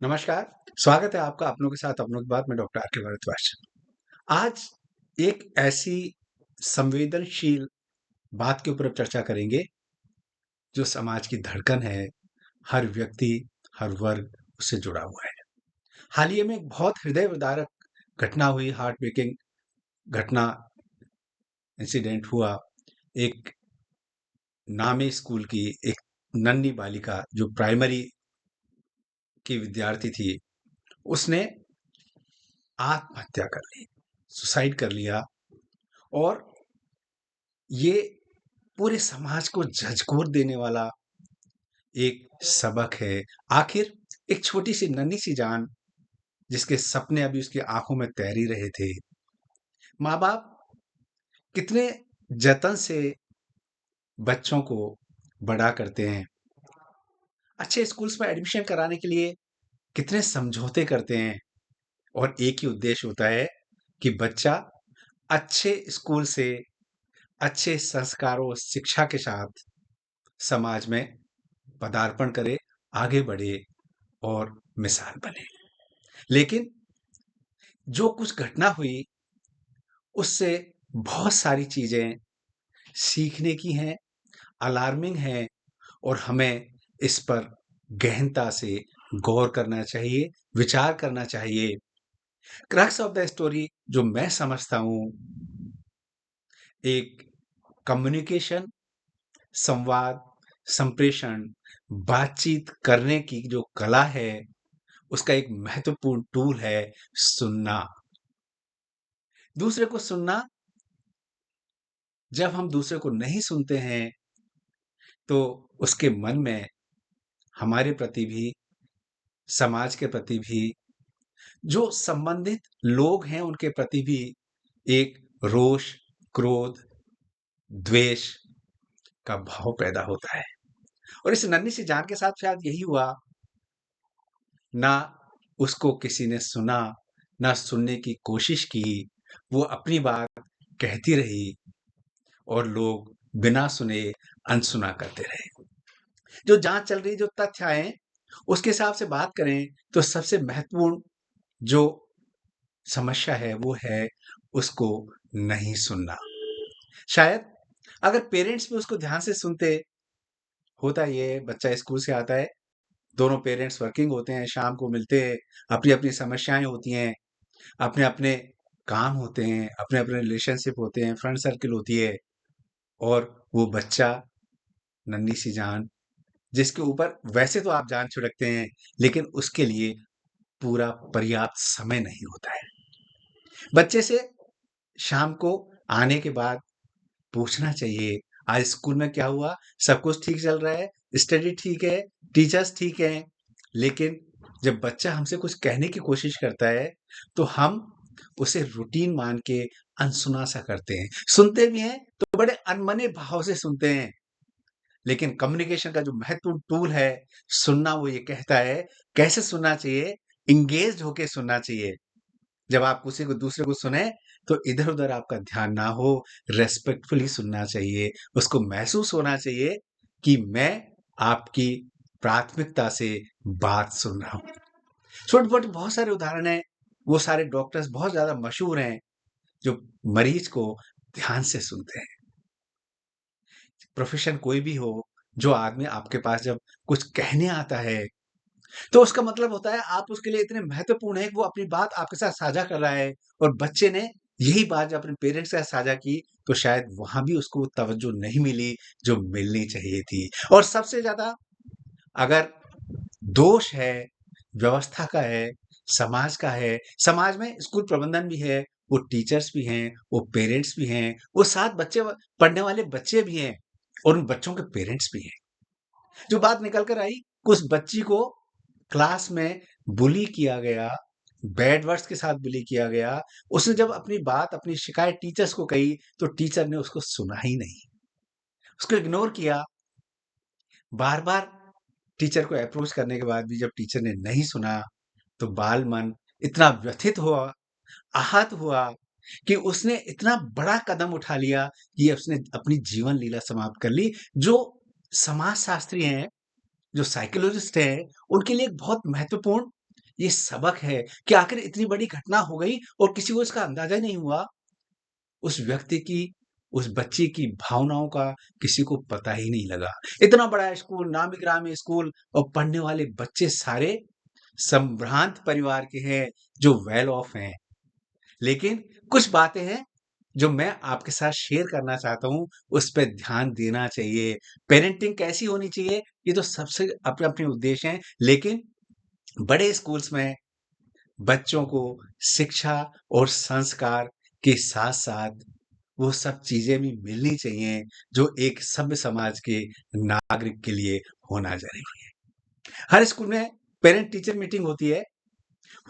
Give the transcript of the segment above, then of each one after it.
नमस्कार, स्वागत है आपका अपनों के साथ अपनों की बात में डॉक्टर आर के भारद्वाज। आज एक ऐसी संवेदनशील बात के ऊपर अब चर्चा करेंगे जो समाज की धड़कन है, हर व्यक्ति, हर वर्ग उससे जुड़ा हुआ है। हाल ही में एक बहुत हृदय विदारक घटना हुई, हार्ट ब्रेकिंग घटना इंसिडेंट हुआ। एक नामी स्कूल की एक नन्ही बालिका जो प्राइमरी की विद्यार्थी थी, उसने आत्महत्या कर ली, सुसाइड कर लिया और ये पूरे समाज को झंझोर देने वाला एक सबक है। आखिर एक छोटी-सी नन्ही-सी जान जिसके सपने अभी उसकी आँखों में तैर ही रहे थे। माँ-बाप कितने जतन से बच्चों को बड़ा करते हैं। अच्छे स्कूल्स में एडमिशन कराने के लिए कितने समझौते करते हैं और एक ही उद्देश्य होता है कि बच्चा अच्छे स्कूल से अच्छे संस्कारों, शिक्षा के साथ समाज में पदार्पण करे, आगे बढ़े और मिसाल बने। लेकिन जो कुछ घटना हुई, उससे बहुत सारी चीज़ें सीखने की हैं, अलार्मिंग हैं और हमें इस पर गहनता से गौर करना चाहिए, विचार करना चाहिए। क्रक्स ऑफ द स्टोरी जो मैं समझता हूँ, एक कम्युनिकेशन, संवाद, संप्रेषण, बातचीत करने की जो कला है, उसका एक महत्वपूर्ण टूल है सुनना। दूसरे को सुनना, जब हम दूसरे को नहीं सुनते हैं, तो उसके मन में हमारे प्रति भी, समाज के प्रति भी, जो संबंधित लोग हैं उनके प्रति भी एक रोष, क्रोध, द्वेष का भाव पैदा होता है। और इस नन्ही सी जान के साथ शायद यही हुआ, ना उसको किसी ने सुना, ना सुनने की कोशिश की, वो अपनी बात कहती रही और लोग बिना सुने अनसुना करते रहे। जो जांच चल रही, जो तथ्य आए, उसके हिसाब से बात करें तो सबसे महत्वपूर्ण जो समस्या है वो है उसको नहीं सुनना। शायद अगर पेरेंट्स भी उसको ध्यान से सुनते, होता ये है बच्चा स्कूल से आता है, दोनों पेरेंट्स वर्किंग होते हैं, शाम को मिलते हैं, अपनी-अपनी समस्याएँ होती हैं, अपने-अपने काम होते हैं, अपने-अपने रिलेशनशिप होते हैं, फ्रेंड सर्किल होती है और वो बच्चा नन्ही सी जान जिसके ऊपर वैसे तो आप जान छिड़कते हैं, लेकिन उसके लिए पूरा पर्याप्त समय नहीं होता है। बच्चे से शाम को आने के बाद पूछना चाहिए, आज स्कूल में क्या हुआ? सब कुछ ठीक चल रहा है? स्टडी ठीक है? टीचर्स ठीक हैं? लेकिन जब बच्चा हमसे कुछ कहने की कोशिश करता है, तो हम उसे रूटीन मान के अनसुना सा करते हैं। सुनते भी हैं, तो बड़े अनमने भाव से सुनते हैं। लेकिन कम्युनिकेशन का जो महत्वपूर्ण टूल है, सुनना, वो ये कहता है, कैसे सुनना चाहिए? एंगेज्ड होके सुनना चाहिए। जब आप किसी को दूसरे को सुने, तो इधर-उधर आपका ध्यान ना हो, रिस्पेक्टफुली सुनना चाहिए। उसको महसूस होना चाहिए कि मैं आपकी प्राथमिकता से बात सुन रहा हूँ। छोटे-मोटे बहुत सारे उदाहरण हैं, वो सारे डॉक्टर्स बहुत ज़्यादा मशहूर हैं, जो मरीज़ को ध्यान से सुनते हैं। प्रोफ़ेशन कोई भी हो, जो आदमी आपके पास जब कुछ कहने आता है, तो उसका मतलब होता है आप उसके लिए इतने महत्वपूर्ण हैं कि वो अपनी बात आपके साथ साझा कर रहा है और बच्चे ने यही बात जब अपने पेरेंट्स के साथ साझा की, तो शायद वहाँ भी उसको तवज्जो नहीं मिली जो मिलनी चाहिए थी। और सबसे ज़्यादा अगर दोष है, व्यवस्था का है, समाज का है, समाज में स्कूल प्रबंधन भी है, वो टीचर्स भी हैं, वो पेरेंट्स भी हैं, वो साथ बच्चे व पढ़ने वाले बच्चे भी हैं और उन बच्चों के पेरेंट्स भी हैं। जो बात निकल कर आई, उस बच्ची को क्लास में बुली किया गया, बैड वर्ड्स के साथ बुली किया गया। उसने जब अपनी बात, अपनी शिकायत टीचर्स को कही, तो टीचर ने उसको सुना ही नहीं। उसको इग्नोर किया। बार-बार टीचर को अप्रोच करने के बाद भी जब टीचर ने नहीं सुना, तो बाल मन इतना व्यथित हुआ, आहत हुआ कि उसने इतना बड़ा कदम उठा लिया कि उसने अपनी जीवन लीला समाप्त कर ली। जो समाजशास्त्री हैं, जो साइकोलॉजिस्ट हैं, उनके लिए एक बहुत महत्वपूर्ण ये सबक है कि आखिर इतनी बड़ी घटना हो गई और किसी को इसका अंदाज़ा ही नहीं हुआ। उस व्यक्ति की, उस बच्चे की भावनाओं का किसी को पता ही नहीं लगा। इतना बड़ा स्कूल, नामी-गिरामी स्कूल और पढ़ने वाले बच्चे सारे संभ्रांत परिवार के हैं, जो वेल ऑफ हैं। लेकिन कुछ बातें हैं, जो मैं आपके साथ शेयर करना चाहता हूँ, उस पे ध्यान देना चाहिए। पेरेंटिंग कैसी होनी चाहिए, ये तो सबसे अपने-अपने उद्देश्य हैं, लेकिन बड़े स्कूल्स में बच्चों को शिक्षा और संस्कार के साथ-साथ वो सब चीज़ें भी मिलनी चाहिए, जो एक सभ्य समाज के नागरिक के लिए होना ज़रूरी है। हर स्कूल में पेरेंट टीचर मीटिंग होती है।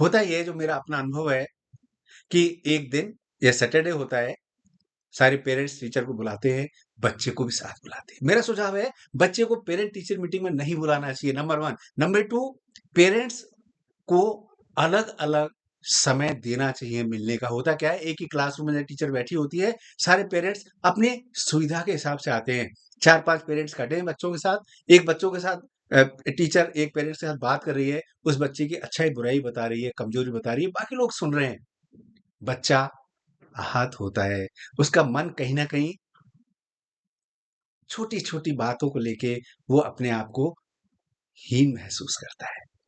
होता ये है, जो मेरा अपना अनुभव है, कि एक दिन या सैटरडे होता है, सारे पेरेंट्स टीचर को बुलाते हैं, बच्चे को भी साथ बुलाते हैं। मेरा सुझाव है, बच्चे को पेरेंट टीचर मीटिंग में नहीं बुलाना चाहिए, नंबर 1। नंबर 2, पेरेंट्स को अलग-अलग समय देना चाहिए मिलने का। होता क्या है, एक ही क्लासरूम में टीचर बैठी होती है, सारे पेरेंट्स अपनी सुविधा के हिसाब से आते हैं। 4-5 पेरेंट्स खड़े हैं बच्चों के साथ, एक बच्चों के साथ टीचर एक पेरेंट्स के साथ बात कर रही है, उस बच्चे की अच्छाई-बुराई बता रही है, कमजोरी बता रही है, बाकी लोग सुन रहे हैं। बच्चा आहत होता है, उसका मन कहीं न कहीं छोटी-छोटी बातों को लेके वो अपने आप को हीन महसूस करता है।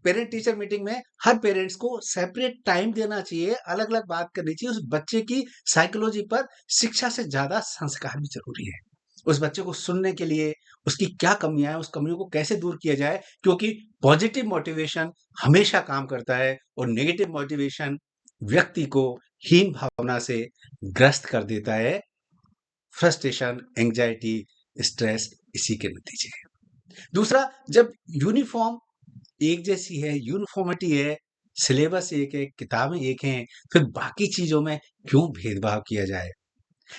पेरेंट टीचर मीटिंग में हर पेरेंट्स को सेपरेट टाइम देना चाहिए, अलग-अलग बात करनी चाहिए। उस बच्चे की साइकोलॉजी पर शिक्षा से ज़्यादा संस्कार भी ज़रूरी है। उस बच्चे को सुनने के लिए उसकी क्या कमियाँ हैं, उस कमियों को कैसे दूर किया जाए, क्योंकि पॉजिटिव मोटिवेशन हमेशा काम करता है और नेगेटिव मोटिवेशन व्यक्ति को हीन भावना से ग्रस्त कर देता है। फ्रस्ट्रेशन, एंग्जायटी, स्ट्रेस इसी के नतीजे हैं। दूसरा, जब यूनिफ़ॉर्म एक जैसी है, यूनिफ़ॉर्मिटी है, सिलेबस एक है, किताबें एक हैं, फिर बाकी चीज़ों में क्यों भेदभाव किया जाए?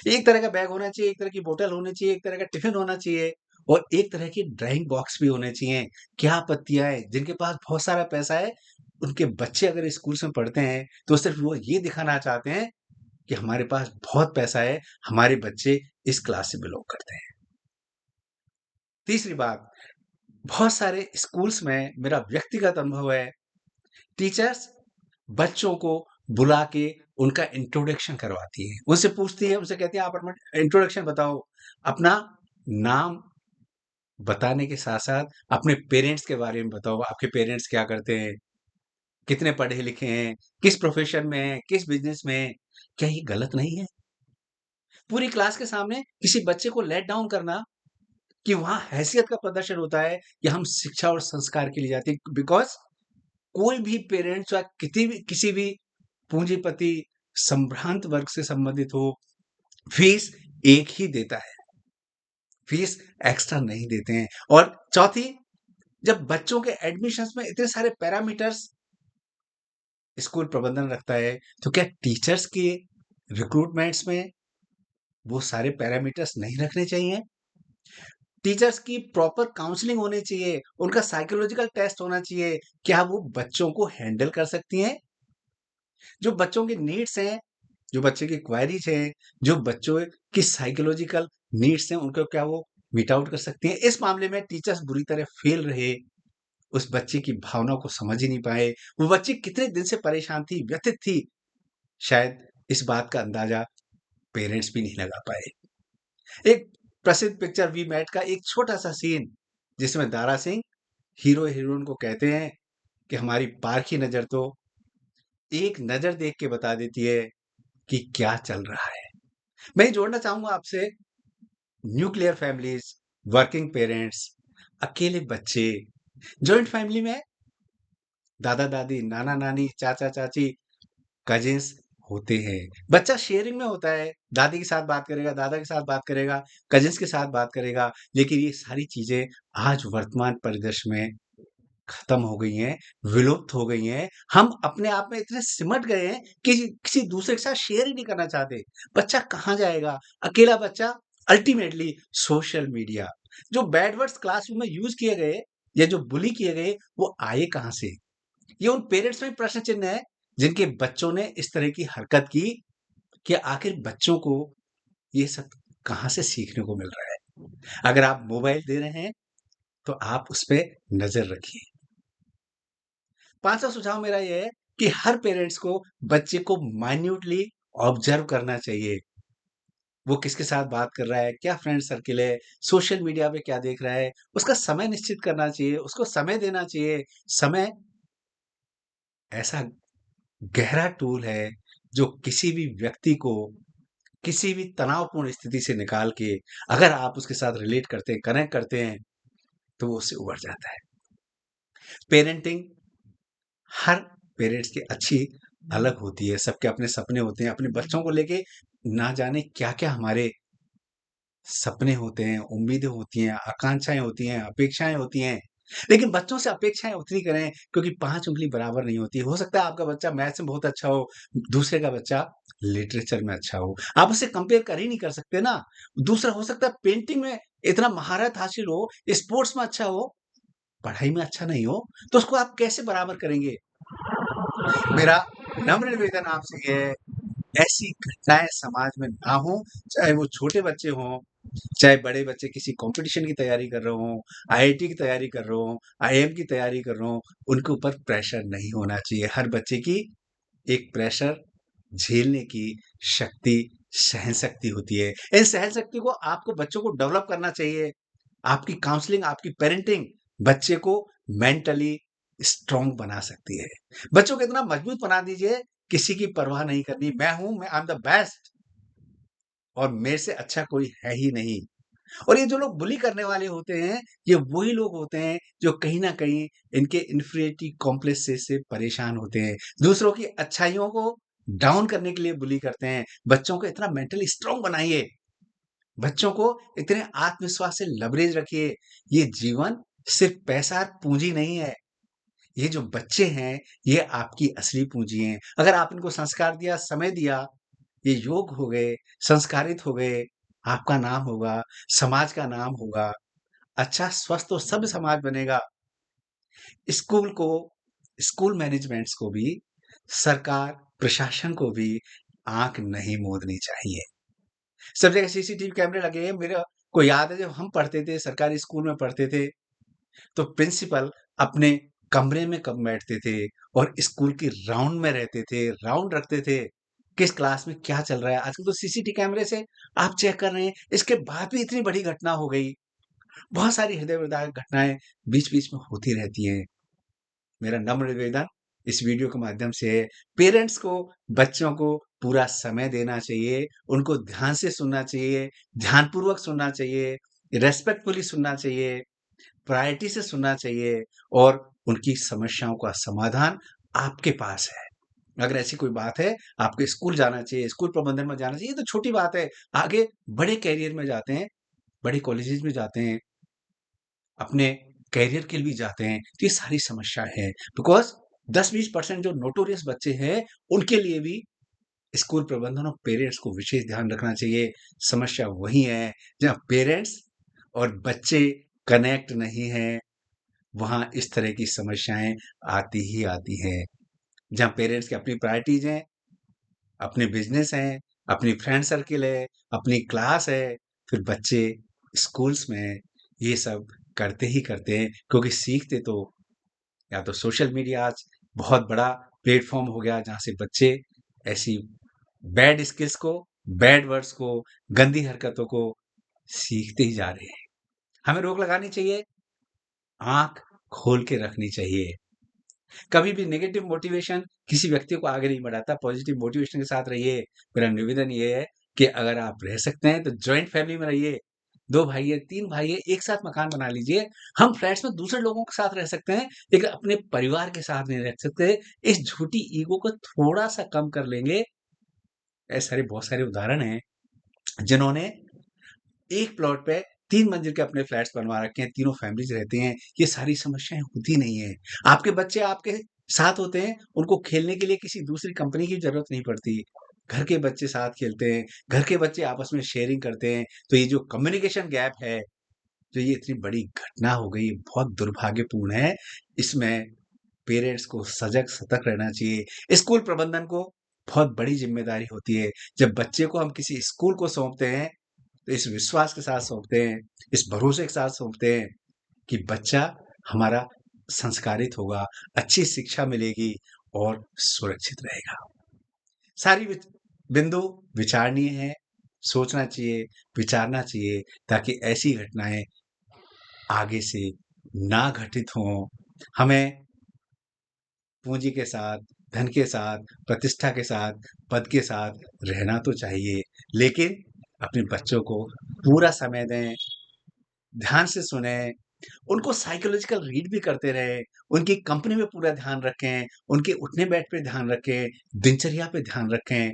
एक तरह का बैग होना चाहिए, एक तरह की बोतल होनी चाहिए, एक तरह का टिफ़िन होना चाहिए और एक तरह की ड्राइंग बॉक्स भी होने चाहिए। क्या आपत्तियाँ हैं? जिनके पास बहुत सारा पैसा है, उनके बच्चे अगर स्कूल्स में पढ़ते हैं, तो सिर्फ़ वो ये दिखाना चाहते हैं कि हमारे पास बहुत पैसा है, हमारे बच्चे इस क्लास से बिलॉन्ग करते हैं। तीसरी बात, बहुत सारे स्कूल्स में मेरा व्यक्तिगत अनुभव है, टीचर्स बच्चों को बुला के उनका इंट्रोडक्शन करवाती हैं। उनसे पूछती है, उनसे कहती है, आप अपना इंट्रोडक्शन बताओ। अपना नाम बताने के साथ-साथ अपने पेरेंट्स के बारे में बताओ। आपके पेरेंट्स क्या करते हैं? कितने पढ़े-लिखे हैं? किस प्रोफ़ेशन में हैं? किस बिज़नेस में हैं? क्या ये गलत नहीं है? पूरी क्लास के सामने किसी बच्चे को लेट डाउन करना, कि वहाँ हैसियत का प्रदर्शन होता है कि हम शिक्षा और संस्कार के लिए जाते हैं, बिकॉज़ कोई भी पेरेंट्स या किसी भी पूंजीपति संभ्रांत वर्ग से संबंधित हो, फीस एक ही देता है, फीस एक्स्ट्रा नहीं देते हैं। और चौथी, जब बच्चों के एडमिशन्स में इतने सारे पैरामीटर्स स्कूल प्रबंधन रखता है, तो क्या टीचर्स के रिक्रूटमेंट्स में वो सारे पैरामीटर्स नहीं रखने चाहिए? टीचर्स की प्रॉपर काउंसलिंग होनी चाहिए, उनका साइकोलॉजिकल टेस्ट होना चाहिए, क्या वो बच्चों को हैंडल कर सकती हैं? जो बच्चों की नीड्स हैं, जो बच्चे की क्वेरीज़ हैं, जो बच्चों की साइकोलॉजिकल नीड्स हैं, उनको क्या वो मीट आउट कर सकती हैं? इस मामले में टीचर्स बुरी तरह फेल रहे, उस बच्चे की भावनाओं को समझ ही नहीं पाए। वो बच्ची कितने दिन से परेशान थी, व्यथित थी, शायद इस बात का अंदाज़ा पेरेंट्स भी नहीं लगा पाए। एक प्रसिद्ध पिक्चर वी मेट का एक छोटा-सा सीन, जिसमें दारा सिंह हीरो-हीरोइन को कहते हैं कि हमारी पारखी नज़र तो एक नज़र देख के बता देती है कि क्या चल रहा है। मैं ये जोड़ना चाहूँगा आपसे, न्यूक्लियर फैमिलीज़, वर्किंग पेरेंट्स, अकेले बच्चे, जॉइंट फैमिली में दादा-दादी, नाना-नानी, चाचा-चाची, कज़िन्स होते हैं। बच्चा शेयरिंग में होता है, दादी के साथ बात करेगा, दादा के साथ बात करेगा, कज़िन्स के साथ बात करेगा, लेकिन ये सारी चीज़ें आज वर्तमान परिदृश्य में खत्म हो गई हैं, विलुप्त हो गई हैं। हम अपने आप में इतने सिमट गए हैं कि किसी दूसरे के साथ शेयर ही नहीं करना चाहते। बच्चा कहाँ जाएगा? अकेला बच्चा, अल्टीमेटली सोशल मीडिया। जो बैड वर्ड्स क्लासरूम में यूज़ किए गए या जो बुली किए गए, वो आए कहाँ से? ये उन पेरेंट्स में प्रश्न चिन्ह है, जिनके बच्चों ने इस तरह की हरकत की, कि आखिर बच्चों को ये सब कहाँ से सीखने को मिल रहा है? अगर आप मोबाइल दे रहे हैं, तो आप उस पे नज़र रखिए। 5वां सुझाव मेरा ये है कि हर पेरेंट्स को बच्चे को माइन्यूटली ऑब्जर्व करना चाहिए। वो किसके साथ बात कर रहा है, क्या फ्रेंड सर्किल है, सोशल मीडिया पे क्या देख रहा है, उसका समय निश्चित करना चाहिए, उसको समय देना चाहिए। समय ऐसा गहरा टूल है, जो किसी भी व्यक्ति को किसी भी तनावपूर्ण स्थिति से निकाल के अगर आप उसके साथ रिलेट करते हैं, कनेक्ट करते हैं, तो वो उससे उबर जाता है। पेरेंटिंग हर पेरेंट्स की अच्छी अलग होती है, सबके अपने सपने होते हैं, अपने बच्चों को लेके ना जाने क्या-क्या हमारे सपने होते हैं, उम्मीदें होती हैं, आकांक्षाएँ होती हैं, अपेक्षाएँ होती हैं। लेकिन बच्चों से अपेक्षाएँ उतनी करें क्योंकि 5 उँगली बराबर नहीं होती। हो सकता है आपका बच्चा मैथ्स में बहुत अच्छा हो, दूसरे का बच्चा लिटरेचर में अच्छा हो। आप उससे कंपेयर कर ही नहीं कर सकते ना। दूसरा हो सकता है पेंटिंग में इतना महारत हासिल हो, स्पोर्ट्स में अच्छा हो, पढ़ाई में अच्छा नहीं हो, तो उसको आप कैसे बराबर करेंगे? मेरा नम्र निवेदन आपसे ये है, ऐसी घटनाएँ समाज में ना हों, चाहे वो छोटे बच्चे हों, चाहे बड़े बच्चे किसी कॉम्पिटिशन की तैयारी कर रहे हों, आईआईटी की तैयारी कर रहे हों, आईआईएम की तैयारी कर रहे हों, उनके ऊपर प्रेशर नहीं होना चाहिए। हर बच्चे की एक प्रेशर झेलने की शक्ति, सहनशक्ति होती है। इस सहनशक्ति को आपको बच्चों को डेवलप करना चाहिए। आपकी काउंसलिंग, आपकी पेरेंटिंग बच्चे को मेंटली स्ट्रॉन्ग बना सकती है। बच्चों को इतना मजबूत बना दीजिए, किसी की परवाह नहीं करनी। मैं हूँ, मैं आई एम द बेस्ट और मेरे से अच्छा कोई है ही नहीं। और ये जो लोग बुली करने वाले होते हैं, ये वही लोग होते हैं जो कहीं न कहीं इनके इन्फीरियरिटी कॉम्प्लेक्स से परेशान होते हैं। दूसरों की अच्छाइयों को डाउन करने के लिए बुली करते हैं। बच्चों को इतना मेंटली स्ट्रॉन्ग बनाइए। बच्चों को इतने आत्मविश्वास से लबरेज रखिए। ये जीवन सिर्फ़ पैसा और पूँजी नहीं है। ये जो बच्चे हैं, ये आपकी असली पूँजी हैं। अगर आप इनको संस्कार दिया, समय दिया, ये योग हो गए, संस्कारित हो गए, आपका नाम होगा, समाज का नाम होगा, अच्छा स्वस्थ और सभ्य समाज बनेगा। स्कूल को स्कूल मैनेजमेंट्स को भी, सरकार, प्रशासन को भी आँख नहीं मूंदनी चाहिए। सब जगह सीसीटीवी कैमरे लगे हैं। मेरा को याद है जब हम पढ़ते थे, सरकारी स्कूल में पढ़ते थे, तो प्रिंसिपल अपने कमरे में कब बैठते थे और स्कूल की राउंड में रहते थे, राउंड रखते थे। किस क्लास में क्या चल रहा है? आजकल तो सीसीटीवी कैमरे से आप चेक कर रहे हैं। इसके बाद भी इतनी बड़ी घटना हो गई। बहुत सारी हृदय विदारक घटनाएँ बीच-बीच में होती रहती हैं। मेरा नम्र निवेदन इस वीडियो के माध्यम से है, पेरेंट्स को बच्चों को पूरा समय देना चाहिए, उनको ध्यान से सुनना चाहिए, ध्यानपूर्वक सुनना चाहिए, रिस्पेक्टफुली सुनना चाहिए, प्रायोरिटी से सुनना चाहिए और उनकी समस्याओं का समाधान आपके पास है। अगर ऐसी कोई बात है, आपको स्कूल जाना चाहिए, स्कूल प्रबंधन में जाना चाहिए, ये तो छोटी बात है। आगे बड़े करियर में जाते हैं, बड़े कॉलेजेस में जाते हैं, अपने करियर के लिए भी जाते हैं, तो ये सारी समस्याएँ हैं। बिकॉज़ 10-20% जो नोटोरियस बच्चे हैं, उनके लिए भी स्कूल प्रबंधन और पेरेंट्स को विशेष ध्यान रखना चाहिए। समस्या वही है, जहाँ पेरेंट्स और बच्चे कनेक्ट नहीं हैं, वहाँ इस तरह की समस्याएँ आती ही आती हैं। जहाँ पेरेंट्स की अपनी प्रायोरिटीज़ हैं, अपने बिज़नेस हैं, अपनी फ्रेंड सर्किल है, अपनी क्लास है, फिर बच्चे स्कूल्स में ये सब करते ही करते हैं क्योंकि सीखते तो या तो सोशल मीडिया आज बहुत बड़ा प्लेटफ़ॉर्म हो गया जहाँ से बच्चे ऐसी बैड स्किल्स को, बैड वर्ड्स को, गंदी हरकतों को सीखते ही जा रहे हैं। हमें रोक लगानी चाहिए, आँख खोल के रखनी चाहिए। कभी भी नेगेटिव मोटिवेशन किसी व्यक्ति को आगे नहीं बढ़ाता, पॉजिटिव मोटिवेशन के साथ रहिए। मेरा निवेदन ये है कि अगर आप रह सकते हैं तो जॉइंट फैमिली में रहिए। 2 भाई है, 3 भाई है, एक साथ मकान बना लीजिए। हम फ्लैट्स में दूसरे लोगों के साथ रह सकते हैं, लेकिन अपने परिवार के साथ नहीं रह सकते। इस झूठी ईगो को थोड़ा-सा कम कर लेंगे। ऐसे सारे बहुत सारे उदाहरण हैं, जिन्होंने एक प्लॉट पे 3 मंजिल के अपने फ्लैट्स बनवा रखे हैं, तीनों फैमिलीज़ रहती हैं, ये सारी समस्याएँ होती नहीं हैं। आपके बच्चे आपके साथ होते हैं, उनको खेलने के लिए किसी दूसरी कंपनी की ज़रूरत नहीं पड़ती। घर के बच्चे साथ खेलते हैं, घर के बच्चे आपस में शेयरिंग करते हैं, तो ये जो कम्युनिकेशन गैप है, जो ये इतनी बड़ी घटना हो गई, बहुत दुर्भाग्यपूर्ण है। इसमें पेरेंट्स को सजग, सतर्क रहना चाहिए। स्कूल प्रबंधन को बहुत बड़ी ज़िम्मेदारी होती है। जब बच्चे को हम किसी स्कूल को सौंपते हैं तो इस विश्वास के साथ सौंपते हैं, इस भरोसे के साथ सौंपते हैं कि बच्चा हमारा संस्कारित होगा, अच्छी शिक्षा मिलेगी और सुरक्षित रहेगा। सारी बिंदु विचारणीय है, सोचना चाहिए, विचारना चाहिए ताकि ऐसी घटनाएँ आगे से ना घटित हों। हमें पूँजी के साथ, धन के साथ, प्रतिष्ठा के साथ, पद के साथ रहना तो चाहिए, लेकिन अपने बच्चों को पूरा समय दें, ध्यान से सुनें, उनको साइकोलॉजिकल रीड भी करते रहें, उनकी कंपनी में पूरा ध्यान रखें, उनके उठने-बैठ पे ध्यान रखें, दिनचर्या पे ध्यान रखें।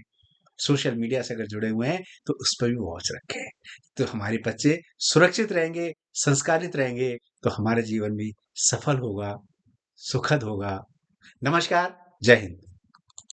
सोशल मीडिया से अगर जुड़े हुए हैं, तो उस पर भी वॉच रखें। तो हमारे बच्चे सुरक्षित रहेंगे, संस्कारित रहेंगे, तो हमारा जीवन भी सफल होगा, सुखद होगा। नमस्कार, जय हिंद।